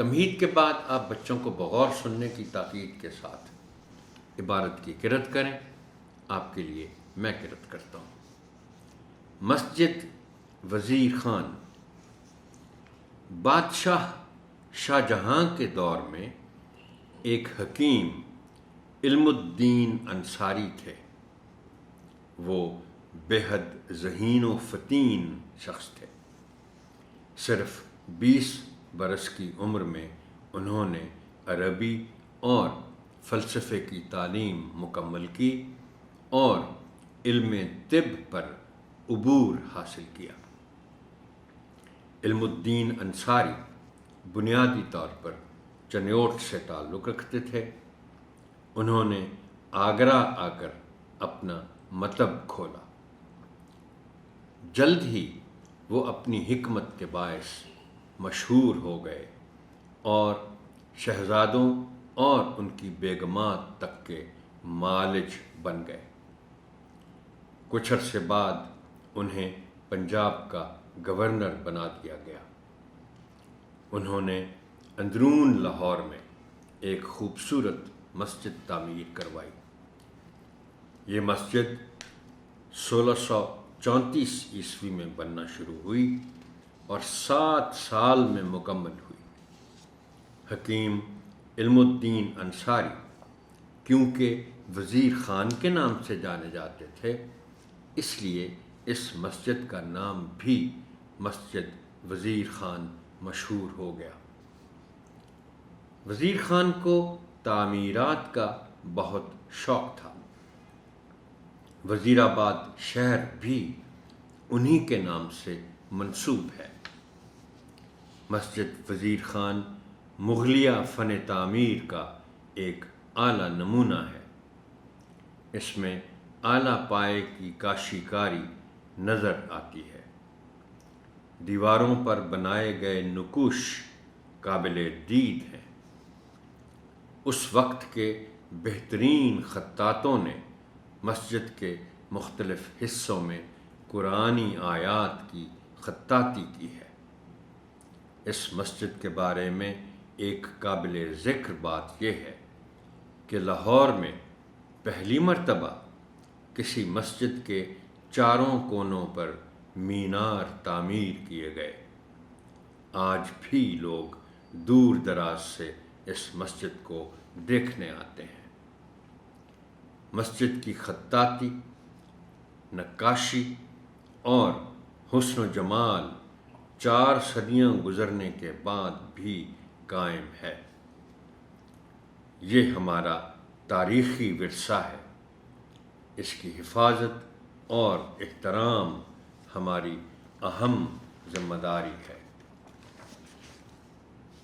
تمہید کے بعد آپ بچوں کو بغور سننے کی تاکید کے ساتھ عبارت کی قرأت کریں۔ آپ کے لیے میں قرأت کرتا ہوں۔ مسجد وزیر خان۔ بادشاہ شاہ جہاں کے دور میں ایک حکیم علم الدین انصاری تھے۔ وہ بے حد ذہین و فطین شخص تھے۔ صرف 20 برس کی عمر میں انہوں نے عربی اور فلسفے کی تعلیم مکمل کی اور علم طب پر عبور حاصل کیا۔ علم الدین انصاری بنیادی طور پر چنیوٹ سے تعلق رکھتے تھے۔ انہوں نے آگرہ آ کر اپنا مکتب کھولا۔ جلد ہی وہ اپنی حکمت کے باعث مشہور ہو گئے اور شہزادوں اور ان کی بیگمات تک کے معالج بن گئے۔ کچھ عرصے بعد انہیں پنجاب کا گورنر بنا دیا گیا۔ انہوں نے اندرون لاہور میں ایک خوبصورت مسجد تعمیر کروائی۔ یہ مسجد 1634 عیسوی میں بننا شروع ہوئی اور 7 سال میں مکمل ہوئی۔ حکیم علم الدین انصاری کیونکہ وزیر خان کے نام سے جانے جاتے تھے، اس لیے اس مسجد کا نام بھی مسجد وزیر خان مشہور ہو گیا۔ وزیر خان کو تعمیرات کا بہت شوق تھا۔ وزیر آباد شہر بھی انہی کے نام سے منسوب ہے۔ مسجد وزیر خان مغلیہ فن تعمیر کا ایک اعلیٰ نمونہ ہے۔ اس میں اعلیٰ پائے کی کاشی کاری نظر آتی ہے۔ دیواروں پر بنائے گئے نقوش قابل دید ہیں۔ اس وقت کے بہترین خطاطوں نے مسجد کے مختلف حصوں میں قرآنی آیات کی خطاطی کی ہے۔ اس مسجد کے بارے میں ایک قابل ذکر بات یہ ہے کہ لاہور میں پہلی مرتبہ کسی مسجد کے چاروں کونوں پر مینار تعمیر کیے گئے۔ آج بھی لوگ دور دراز سے اس مسجد کو دیکھنے آتے ہیں۔ مسجد کی خطاطی، نقاشی اور حسن و جمال 4 صدیاں گزرنے کے بعد بھی قائم ہے۔ یہ ہمارا تاریخی ورثہ ہے۔ اس کی حفاظت اور احترام ہماری اہم ذمہ داری ہے۔